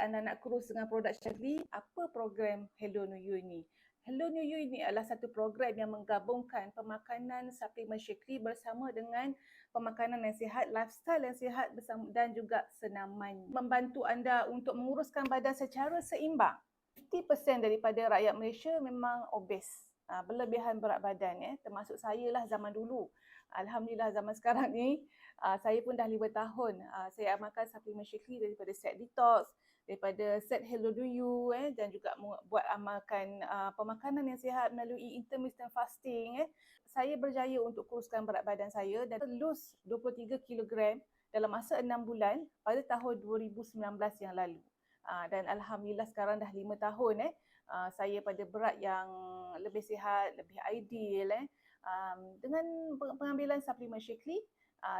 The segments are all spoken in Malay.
anda nak kurus dengan produk Shirley, apa program Hello New You ini? Hello New You ini adalah satu program yang menggabungkan pemakanan suplemen Shirley bersama dengan pemakanan yang sihat, lifestyle yang sihat bersama dan juga senaman. Membantu anda untuk menguruskan badan secara seimbang. 50% daripada rakyat Malaysia memang obes, berlebihan berat badan, termasuk saya lah zaman dulu. Alhamdulillah zaman sekarang ni, saya pun dah 5 tahun. Saya amalkan suplemen Shirley daripada set detox, daripada set Hello New You, dan juga buat amalkan pemakanan yang sihat melalui intermittent fasting. Saya berjaya untuk kuruskan berat badan saya dan lose 23 kg dalam masa 6 bulan pada tahun 2019 yang lalu. Dan Alhamdulillah sekarang dah 5 tahun saya pada berat yang lebih sihat, lebih ideal dengan pengambilan suplemen Shirley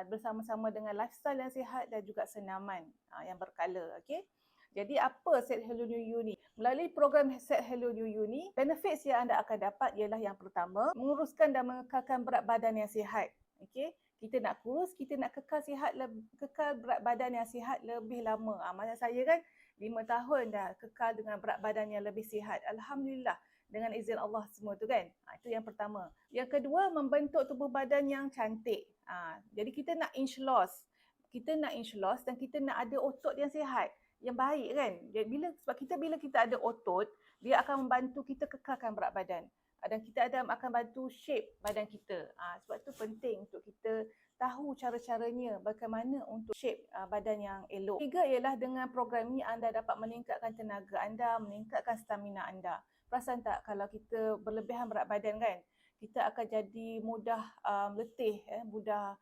bersama-sama dengan lifestyle yang sihat dan juga senaman yang berkala. Okay? Jadi apa set Hello New You ni? Melalui program set Hello New You ni, benefits yang anda akan dapat ialah yang pertama, menguruskan dan mengekalkan berat badan yang sihat. Okay? Kita nak kurus, kita nak kekal sihat, kekal berat badan yang sihat lebih lama. Macam saya kan 5 tahun dah kekal dengan berat badan yang lebih sihat. Alhamdulillah dengan izin Allah semua tu kan. Itu yang pertama. Yang kedua, membentuk tubuh badan yang cantik. Jadi kita nak inch loss. Kita nak inch loss dan kita nak ada otot yang sihat, yang baik kan. Jadi sebab bila kita ada otot, dia akan membantu kita kekalkan berat badan. Dan kita akan bantu shape badan kita. Sebab tu penting untuk kita tahu cara-caranya bagaimana untuk shape badan yang elok. Tiga ialah dengan program ini anda dapat meningkatkan tenaga anda, meningkatkan stamina anda. Perasan tak kalau kita berlebihan berat badan kan, kita akan jadi mudah letih, mudah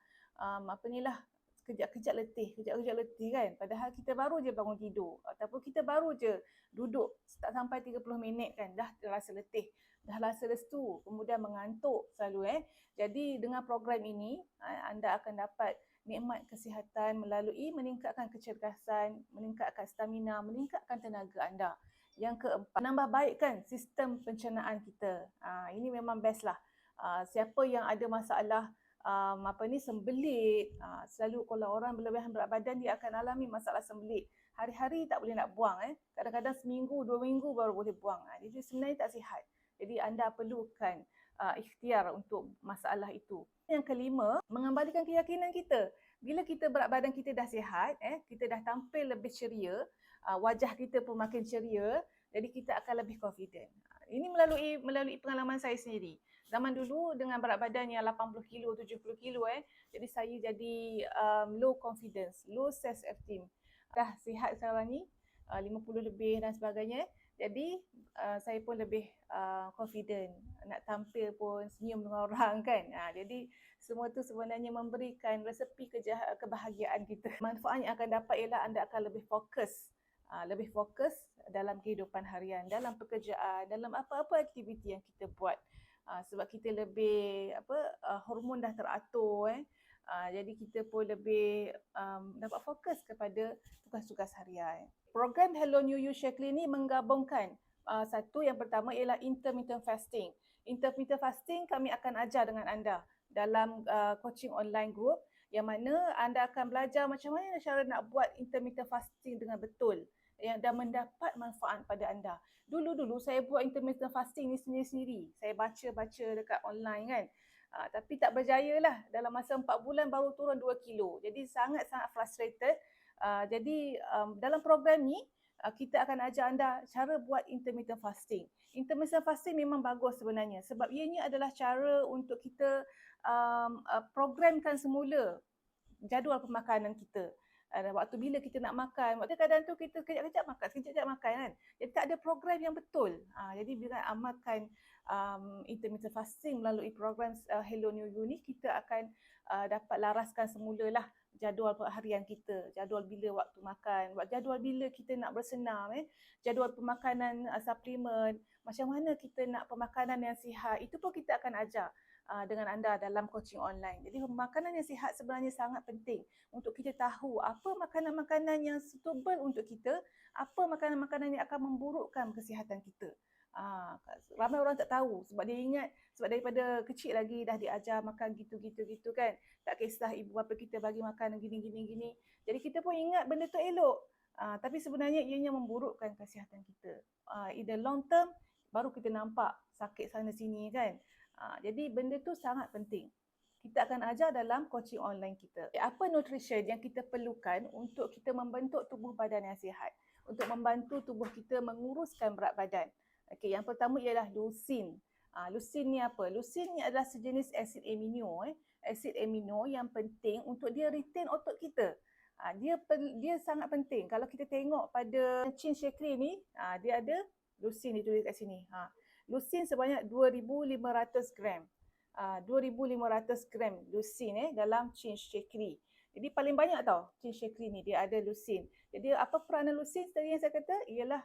kejap-kejap letih kan. Padahal kita baru je bangun tidur ataupun kita baru je duduk tak sampai 30 minit kan dah terasa letih, dah rasa lesu, kemudian mengantuk selalu. Jadi dengan program ini anda akan dapat nikmat kesihatan melalui meningkatkan kecergasan, meningkatkan stamina, meningkatkan tenaga anda. Yang keempat, menambah baikkan sistem pencernaan kita. Ini memang best lah. Siapa yang ada masalah sembelit, selalu kalau orang berlebihan berat badan dia akan alami masalah sembelit. Hari-hari tak boleh nak buang, kadang-kadang seminggu, 2 minggu baru boleh buang. Jadi sebenarnya tak sihat. Jadi anda perlukan ikhtiar untuk masalah itu. Yang kelima, mengembalikan keyakinan kita. Bila kita berat badan kita dah sihat, kita dah tampil lebih ceria, wajah kita pun makin ceria, jadi kita akan lebih confident. Ini melalui pengalaman saya sendiri. Zaman dulu dengan berat badan yang 80 kilo, 70 kilo, jadi saya jadi low confidence, low self-esteem. Dah sihat sekarang ni, 50 lebih dan sebagainya. Jadi saya pun lebih confident, nak tampil pun senyum dengan orang kan. Jadi semua tu sebenarnya memberikan resepi kebahagiaan kita. Manfaat yang akan dapat ialah anda akan lebih fokus dalam kehidupan harian, dalam pekerjaan, dalam apa-apa aktiviti yang kita buat. Sebab kita lebih hormon dah teratur, jadi kita pun lebih dapat fokus kepada tugas-tugas harian. Program Hello New You Shirley ni menggabungkan satu, yang pertama ialah intermittent fasting. Intermittent fasting kami akan ajar dengan anda dalam coaching online group, yang mana anda akan belajar macam mana cara nak buat intermittent fasting dengan betul dan mendapat manfaat pada anda. Dulu saya buat intermittent fasting ni sendiri-sendiri. Saya baca-baca dekat online kan. Tapi tak berjaya lah. Dalam masa 4 bulan baru turun 2 kilo. Jadi sangat-sangat frustrated. Jadi dalam program ni kita akan ajar anda cara buat intermittent fasting. Intermittent fasting memang bagus sebenarnya sebab ianya adalah cara untuk kita programkan semula jadual pemakanan kita. Waktu bila kita nak makan, waktu kadang tu kita kejap-kejap makan, sekejap-kejap makan kan. Jadi tak ada program yang betul. Jadi bila amalkan intermittent fasting melalui program Hello New You ni, kita akan dapat laraskan semulalah jadual harian kita, jadual bila waktu makan, jadual bila kita nak bersenam, jadual pemakanan suplemen, macam mana kita nak pemakanan yang sihat, itu pun kita akan ajar dengan anda dalam coaching online. Jadi makanan yang sihat sebenarnya sangat penting untuk kita tahu apa makanan-makanan yang suitable untuk kita, apa makanan-makanan yang akan memburukkan kesihatan kita. Ramai orang tak tahu sebab dia ingat sebab daripada kecil lagi dah diajar makan gitu kan. Tak kisah ibu bapa kita bagi makan gini. Jadi kita pun ingat benda tu elok. Tapi sebenarnya ianya memburukkan kesihatan kita. In the long term, baru kita nampak sakit sana sini kan. Jadi benda tu sangat penting. Kita akan ajar dalam coaching online kita. Apa nutrition yang kita perlukan untuk kita membentuk tubuh badan yang sihat. Untuk membantu tubuh kita menguruskan berat badan. Okey, yang pertama ialah leucine. Leucine ni apa? Leucine ni adalah sejenis asid amino. Asid amino yang penting untuk dia retain otot kita. Dia sangat penting. Kalau kita tengok pada Chin Shakri ni, dia ada leucine ditulis kat sini. Leucine sebanyak 2,500 gram. 2,500 gram leucine dalam Chin Shakri. Jadi paling banyak tau Chin Shakri ni dia ada leucine. Jadi apa peranan leucine tadi yang saya kata? Ialah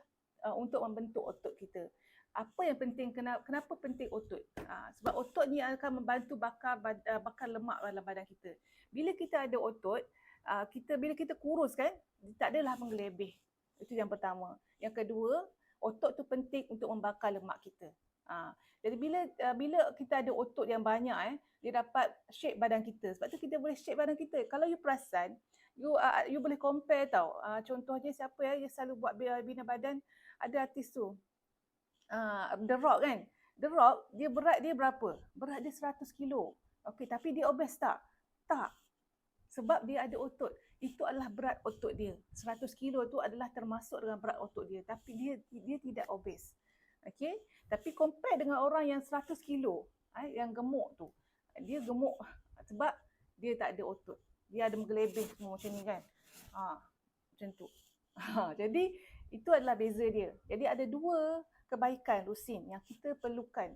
untuk membentuk otot kita. Apa yang penting, kenapa penting otot? Sebab otot ni akan membantu bakar lemak dalam badan kita. Bila kita ada otot, bila kita kurus kan, tak adalah menggelebih. Itu yang pertama. Yang kedua, otot tu penting untuk membakar lemak kita. Jadi bila kita ada otot yang banyak, dia dapat shape badan kita. Sebab tu kita boleh shape badan kita. Kalau you perasan, you boleh compare tau. Contohnya siapa yang selalu buat bina badan, ada artis tu. The Rock kan. The Rock, berat dia berapa? Berat dia 100 kilo. Okey, tapi dia obes tak? Tak. Sebab dia ada otot. Itu adalah berat otot dia. 100 kilo tu adalah termasuk dengan berat otot dia. Tapi dia tidak obes. Okey? Tapi compare dengan orang yang 100 kilo, yang gemuk tu. Dia gemuk sebab dia tak ada otot. Dia ada menggelebih semua macam ni kan. Macam tu. Jadi itu adalah beza dia. Jadi ada dua kebaikan leucine yang kita perlukan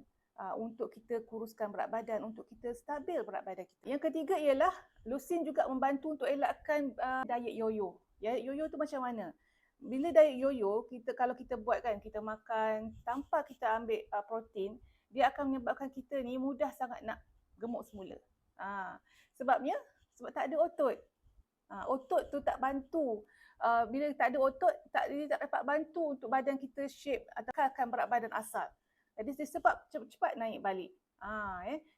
untuk kita kuruskan berat badan, untuk kita stabil berat badan kita. Yang ketiga ialah leucine juga membantu untuk elakkan diet yo-yo. Diet yo-yo tu macam mana? Bila diet yo-yo, kalau kita buat kan, kita makan tanpa kita ambil protein, dia akan menyebabkan kita ni mudah sangat nak gemuk semula. Sebabnya, sebab tak ada otot. Otot tu tak bantu. Bila tak ada otot, dia tak dapat bantu untuk badan kita shape atau kekalkan berat badan asal. Jadi dia sebab cepat naik balik.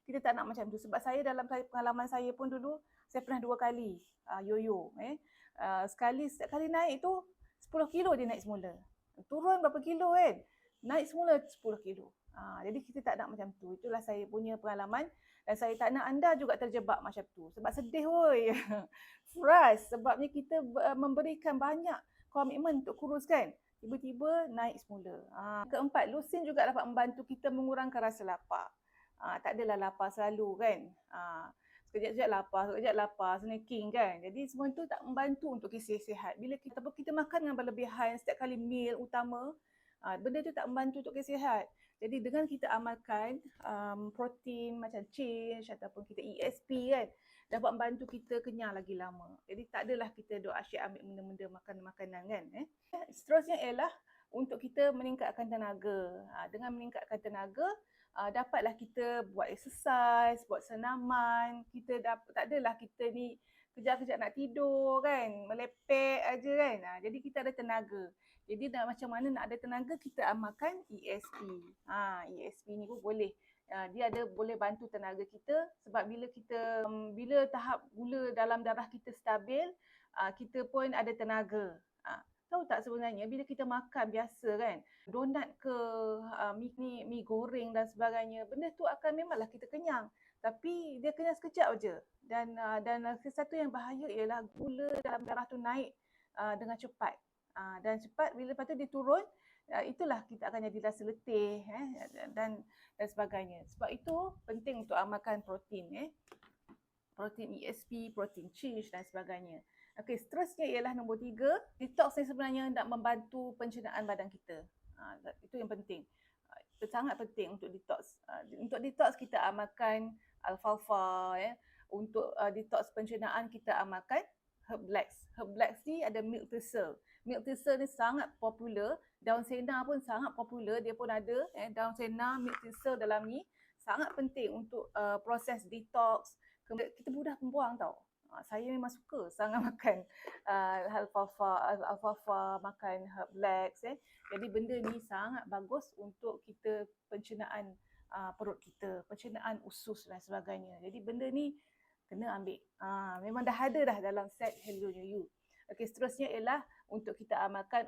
Kita tak nak macam tu. Sebab saya dalam pengalaman saya pun dulu, saya pernah 2 kali yo-yo. Setiap kali naik tu 10 kilo dia naik semula. Turun berapa kilo kan? Naik semula 10 kilo. Jadi kita tak nak macam tu. Itulah saya punya pengalaman. Dan saya tak nak anda juga terjebak macam tu. Sebab sedih woi. Frust. Sebabnya kita memberikan banyak komitmen untuk kurus kan. Tiba-tiba naik semula. Keempat, leucine juga dapat membantu kita mengurangkan rasa lapar. Tak adalah lapar selalu kan. Sekejap-sekejap lapar, snacking kan. Jadi semua itu tak membantu untuk kita sihat. Bila kita makan dengan berlebihan setiap kali meal utama, benda itu tak membantu untuk kita sihat. Jadi dengan kita amalkan protein macam change ataupun kita ESP kan, dapat membantu kita kenyang lagi lama. Jadi tak adalah kita duk asyik ambil benda-benda makanan kan. Seterusnya ialah untuk kita meningkatkan tenaga. Dengan meningkatkan tenaga, dapatlah kita buat exercise, buat senaman. Tak adalah kita ni kejap-kejap nak tidur kan, melepek aja kan. Jadi kita ada tenaga. Jadi macam mana nak ada tenaga, kita amalkan ESP. ESP ni pun boleh. Dia boleh bantu tenaga kita sebab bila tahap gula dalam darah kita stabil, kita pun ada tenaga. Tahu tak sebenarnya bila kita makan biasa kan, donat ke mi goreng dan sebagainya, benda tu akan memanglah kita kenyang. Tapi dia kenyang sekejap aja. Dan sesuatu yang bahaya ialah gula dalam darah tu naik dengan cepat. Dan cepat bila lepas tu dia turun, itulah kita akan jadi rasa letih dan sebagainya. Sebab itu penting untuk amalkan protein. Protein ESP, protein cheese dan sebagainya. Okey, seterusnya ialah nombor 3. Detox ni sebenarnya nak membantu pencernaan badan kita. Itu yang penting. Sangat penting untuk detox. Untuk detox kita amalkan alfalfa. Untuk detox pencernaan kita amalkan Herblex. Herblex ni ada milk thistle. Milk thistle ni sangat popular. Daun sena pun sangat popular. Dia pun ada daun sena, milk thistle dalam ni. Sangat penting untuk proses detox. Kita mudah pembuang tau. Saya memang suka sangat makan alfalfa, makan Herblex. Jadi benda ni sangat bagus untuk kita pencernaan perut kita, pencernaan usus dan sebagainya. Jadi benda ni kena ambil. Memang dah ada dah dalam set Hello New You. Okey, seterusnya ialah untuk kita amalkan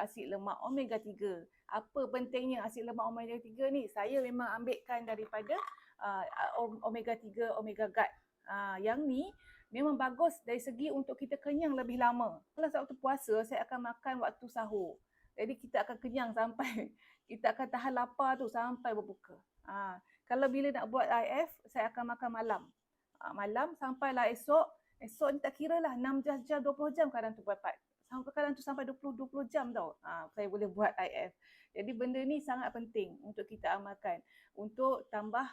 asid lemak omega 3. Apa pentingnya asid lemak omega 3 ni? Saya memang ambilkan daripada omega 3, omega gut. Yang ni memang bagus dari segi untuk kita kenyang lebih lama. Kalau waktu puasa, saya akan makan waktu sahur. Jadi kita akan kenyang sampai, kita akan tahan lapar tu sampai berbuka. Kalau bila nak buat IF, saya akan makan malam. Malam sampailah esok ni tak kira lah 6 jam, 20 jam kadang tu dapat. Kadang tu sampai 20 jam tau. Saya boleh buat IF. Jadi benda ni sangat penting untuk kita amalkan. Untuk tambah,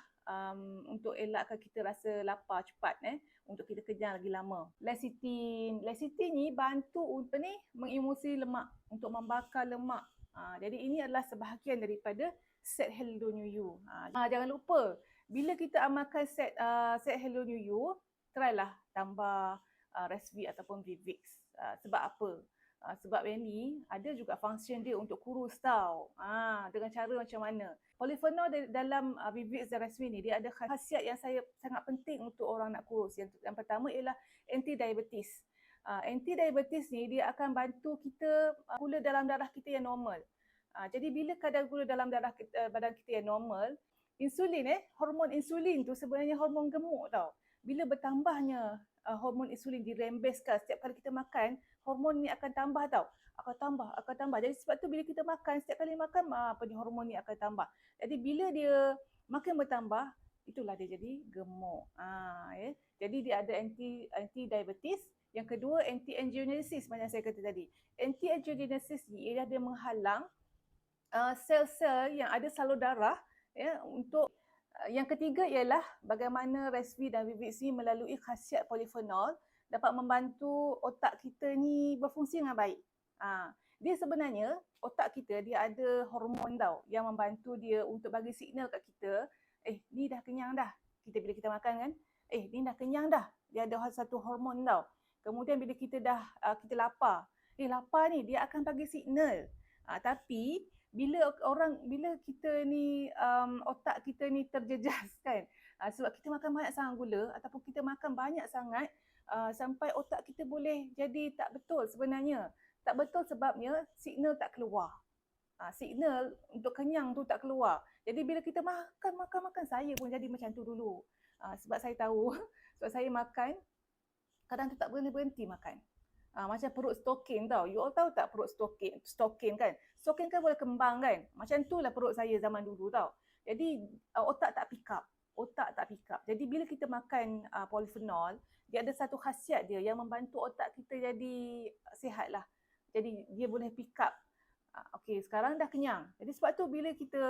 untuk elakkan kita rasa lapar cepat, untuk kita kenyang lagi lama. Lecithin ni bantu mengemosi lemak, untuk membakar lemak. Jadi ini adalah sebahagian daripada set Hello New You. Jangan lupa, bila kita amalkan set Hello New You, try lah tambah Resvee ataupun Vivix. Sebab apa? Sebab yang ni ada juga function dia untuk kurus tau. Dengan cara macam mana? Polyphenol dalam Vivix dan Resvee ni, dia ada khasiat yang sangat penting untuk orang nak kurus. Yang pertama ialah anti-diabetes. Anti-diabetes ni dia akan bantu kita gula dalam darah kita yang normal. Jadi bila kadar gula dalam darah badan kita yang normal, insulin, hormon insulin tu sebenarnya hormon gemuk tau. Bila bertambahnya hormon insulin dirembeskan setiap kali kita makan, hormon ni akan tambah tau. Akan tambah. Jadi sebab tu bila kita makan, setiap kali makan, hormon ni akan tambah. Jadi bila dia makin bertambah, itulah dia jadi gemuk. Jadi dia ada anti-diabetes. Yang kedua, anti-angiogenesis macam saya kata tadi. Anti-angiogenesis ni ialah dia menghalang sel-sel yang ada salur darah, untuk yang ketiga ialah bagaimana Resvee dan Vivix ni melalui khasiat polyphenol dapat membantu otak kita ni berfungsi dengan baik. Dia sebenarnya, otak kita dia ada hormon tau yang membantu dia untuk bagi signal kat kita, ni dah kenyang dah. Bila kita makan kan, ni dah kenyang dah. Dia ada satu hormon tau. Kemudian bila kita lapar, lapar ni dia akan bagi signal. Tapi bila kita ni otak kita ni terjejas kan, sebab kita makan banyak sangat gula ataupun kita makan banyak sangat sampai otak kita boleh jadi tak betul sebenarnya. Tak betul sebabnya signal tak keluar. Signal untuk kenyang tu tak keluar. Jadi bila kita makan, saya pun jadi macam tu dulu. Sebab saya tahu, sebab saya makan, kadang tu tak berhenti makan. Macam perut stokin tau. You all tahu tak perut stokin kan? Stokin kan boleh kembang kan? Macam tu lah perut saya zaman dulu tau. Jadi otak tak pick up. Jadi bila kita makan polyphenol, dia ada satu khasiat dia yang membantu otak kita jadi sihat lah. Jadi dia boleh pick up. Okey, sekarang dah kenyang. Jadi sebab tu bila kita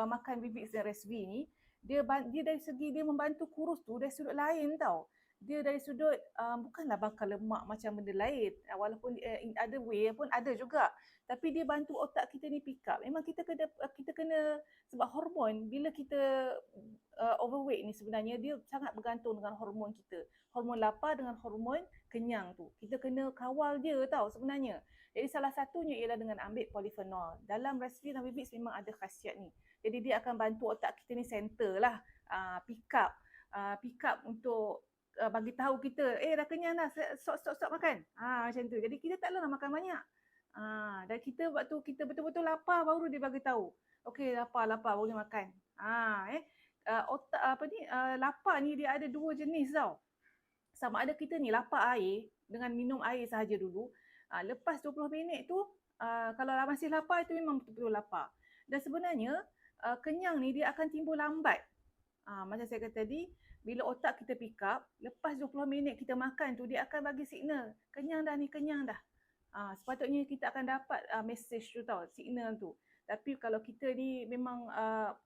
makan Vivix dan Resvee ni, dia dari segi dia membantu kurus tu dari sudut lain tau. Dia dari sudut bukanlah bakar lemak macam benda lain, walaupun in other way pun ada juga, tapi dia bantu otak kita ni pick up. Memang kita kena sebab hormon, bila kita overweight ni sebenarnya dia sangat bergantung dengan hormon kita, hormon lapar dengan hormon kenyang tu. Kita kena kawal dia tau sebenarnya. Jadi salah satunya ialah dengan ambil polyphenol. Dalam Resvee dan Vivix memang ada khasiat ni. Jadi dia akan bantu otak kita ni center lah, pick up untuk bagi tahu kita, dah kenyang dah, stop makan. Macam tu. Jadi kita taklah nak makan banyak. Dan kita waktu kita betul-betul lapar baru dia bagi tahu. Okey, lapar boleh makan. Otak lapar ni dia ada dua jenis tau. Sama ada kita ni lapar air dengan minum air sahaja dulu. Lepas 20 minit tu, kalau masih lapar itu memang betul-betul lapar. Dan sebenarnya kenyang ni dia akan timbul lambat. Macam saya kata tadi, bila otak kita pick up, lepas 20 minit kita makan tu, dia akan bagi signal. Kenyang dah. Sepatutnya kita akan dapat message tu tau, signal tu. Tapi kalau kita ni memang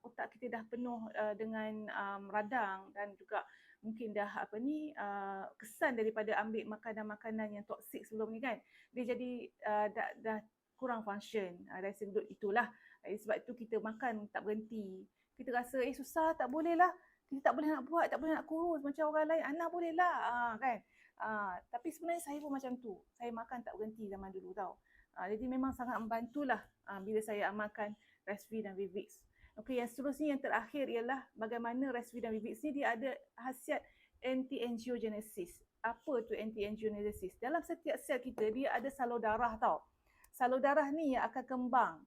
otak kita dah penuh dengan radang dan juga mungkin dah kesan daripada ambil makanan-makanan yang toksik sebelum ni kan, dia jadi dah kurang function dari sudut itulah. Sebab itu kita makan tak berhenti. Kita rasa susah, tak boleh lah. Kita tak boleh nak buat, tak boleh nak kurus macam orang lain. Anak boleh lah kan. Tapi sebenarnya saya pun macam tu. Saya makan tak berhenti zaman dulu tau. Jadi memang sangat membantulah bila saya amalkan Resvee dan Vivix. Okey, yang seterusnya yang terakhir ialah bagaimana Resvee dan Vivix ni dia ada khasiat anti-angiogenesis. Apa tu anti-angiogenesis? Dalam setiap sel kita, dia ada salur darah tau. Salur darah ni yang akan kembang.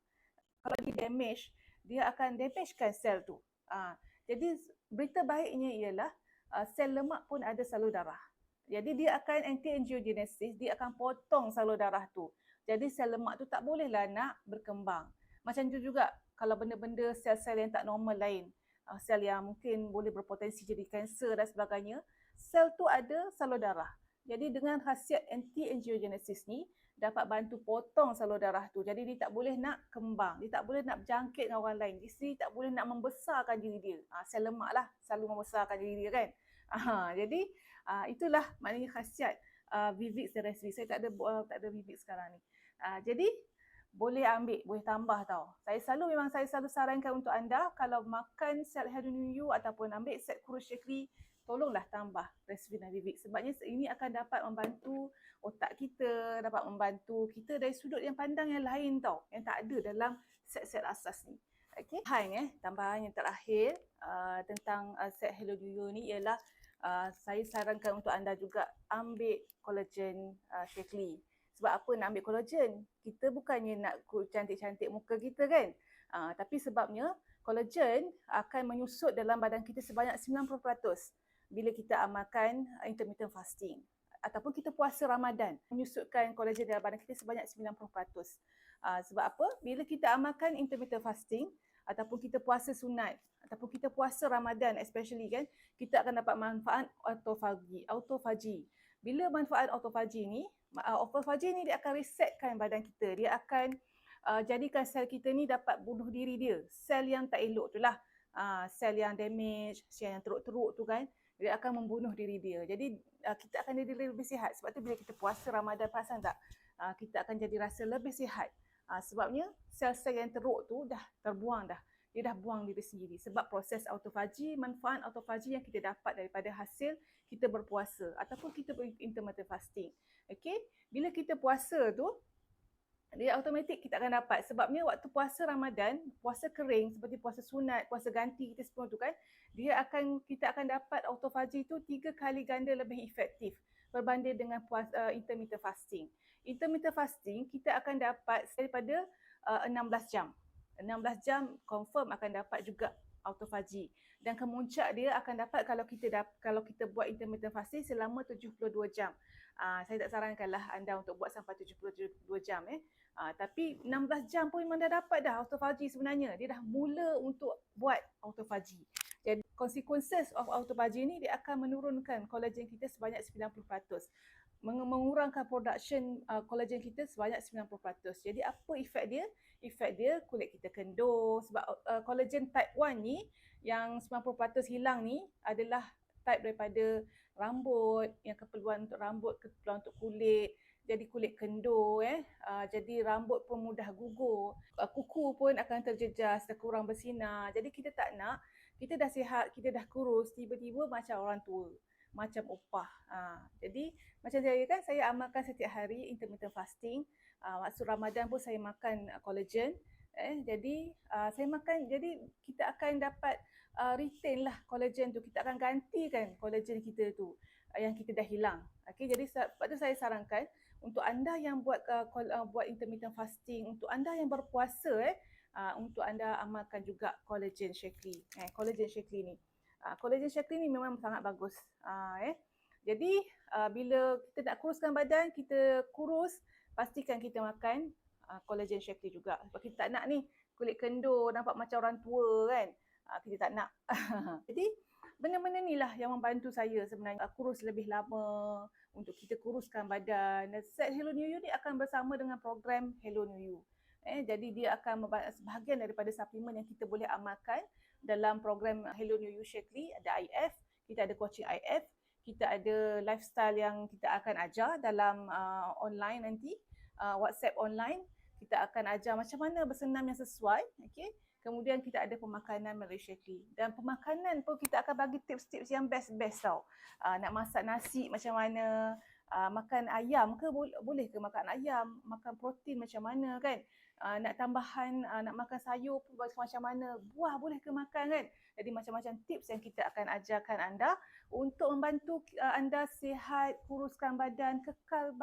Kalau dia damage, dia akan damagekan sel tu. Jadi berita baiknya ialah sel lemak pun ada salur darah. Jadi dia akan anti-angiogenesis, dia akan potong salur darah tu. Jadi sel lemak tu tak bolehlah nak berkembang. Macam tu juga kalau benda-benda sel-sel yang tak normal lain, sel yang mungkin boleh berpotensi jadi kanser dan sebagainya, sel tu ada salur darah. Jadi dengan khasiat anti-angiogenesis ni dapat bantu potong salur darah tu. Jadi dia tak boleh nak kembang, dia tak boleh nak berjangkit dengan orang lain. Dia tak boleh nak membesarkan diri dia. Sel lemak lah selalu membesarkan diri dia kan. Jadi itulah maknanya khasiat Vivix dan Resvi. Saya tak ada Vivix sekarang ni. Jadi boleh ambil, boleh tambah tau. Saya selalu sarankan untuk anda kalau makan sel Heloniu ataupun ambil set kurus Shaklee, tolonglah tambah Resvi dan Vivix. Sebabnya ini akan dapat membantu otak kita, dapat membantu kita dari sudut yang pandang yang lain tau, yang tak ada dalam set-set asas ni. Okey. Tambahan yang terakhir tentang set Heloniu ni ialah saya sarankan untuk anda juga ambil collagen Shaklee. Sebab apa nak ambil collagen? Kita bukannya nak cantik-cantik muka kita kan? Tapi sebabnya collagen akan menyusut dalam badan kita sebanyak 90% bila kita amalkan intermittent fasting. Ataupun kita puasa Ramadan, menyusutkan collagen dalam badan kita sebanyak 90%. Sebab apa? Bila kita amalkan intermittent fasting, ataupun kita puasa sunat, ataupun kita puasa Ramadan especially kan, kita akan dapat manfaat autofagi. Bila manfaat autofagi ni dia akan resetkan badan kita. Dia akan jadikan sel kita ni dapat bunuh diri dia. Sel yang tak elok tu lah. Sel yang damage, sel yang teruk-teruk tu kan, dia akan membunuh diri dia. Jadi kita akan jadi lebih sihat. Sebab tu bila kita puasa Ramadan, perasan tak? Kita akan jadi rasa lebih sihat. Sebabnya sel-sel yang teruk tu dah terbuang dah. Dia dah buang diri sendiri. Sebab proses autofagi, manfaat autofagi yang kita dapat daripada hasil kita berpuasa ataupun kita intermittent fasting. Okey, bila kita puasa tu, dia automatik kita akan dapat. Sebabnya waktu puasa Ramadan, puasa kering seperti puasa sunat, puasa ganti kita semua tu kan, kita akan dapat autofagi tu 3 kali ganda lebih efektif berbanding dengan intermittent fasting. Intermittent fasting kita akan dapat daripada 16 jam. 16 jam confirm akan dapat juga autofagi. Dan kemuncak dia akan dapat kalau kita buat intermittent fasting selama 72 jam. Saya tak sarankanlah anda untuk buat sampai 72 jam. Tapi 16 jam pun memang dah dapat dah autofagi sebenarnya. Dia dah mula untuk buat autofagi. Jadi consequences of autofagi ni dia akan menurunkan collagen kita sebanyak 90%. Mengurangkan production collagen kita sebanyak 90%. Jadi apa efek dia? Efek dia kulit kita kendur. Sebab collagen type 1 ni yang 90% hilang ni adalah type daripada rambut, yang keperluan untuk rambut, keperluan untuk kulit. Jadi kulit kendur, jadi rambut pun mudah gugur. Kuku pun akan terjejas, kurang bersinar. Jadi kita tak nak, kita dah sihat, kita dah kurus, tiba-tiba macam orang tua, macam opah. Jadi macam saya kan, saya amalkan setiap hari intermittent fasting. Waktu Ramadan pun saya makan collagen. Jadi saya makan, jadi kita akan dapat retain lah collagen tu. Kita akan gantikan collagen kita tu yang kita dah hilang. Okay, jadi sebab tu saya sarankan untuk anda yang buat intermittent fasting, untuk anda yang berpuasa, untuk anda amalkan juga collagen Shaklee. Collagen Shaklee ni. Collagen Shaklee ni memang sangat bagus. Jadi bila kita nak kuruskan badan, kita kurus, pastikan kita makan collagen Shaklee juga. Sebab kita tak nak ni kulit kendur, nampak macam orang tua kan. Kita tak nak. Jadi benda-benda ni lah yang membantu saya sebenarnya kurus lebih lama, untuk kita kuruskan badan. Dan set Heloniu ni akan bersama dengan program Heloniu. Jadi dia akan sebahagian daripada suplemen yang kita boleh amalkan dalam program Heloniu Shaklee. Ada IF, kita ada coaching IF, kita ada lifestyle yang kita akan ajar dalam online nanti, WhatsApp online. Kita akan ajar macam mana bersenam yang sesuai. Okay? Kemudian kita ada pemakanan melalui Shaklee. Dan pemakanan pun kita akan bagi tips-tips yang best-best tau. Nak masak nasi macam mana, makan ayam ke boleh ke makan ayam, makan protein macam mana kan. nak tambahan, nak makan sayur pun macam mana, buah boleh ke makan kan. Jadi macam-macam tips yang kita akan ajarkan anda untuk membantu anda sihat, kuruskan badan, kekal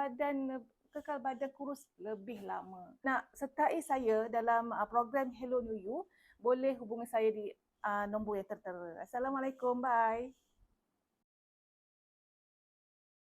badan kurus lebih lama. Nak sertai saya dalam program Hello New You, boleh hubungi saya di nombor yang tertera. Assalamualaikum, bye.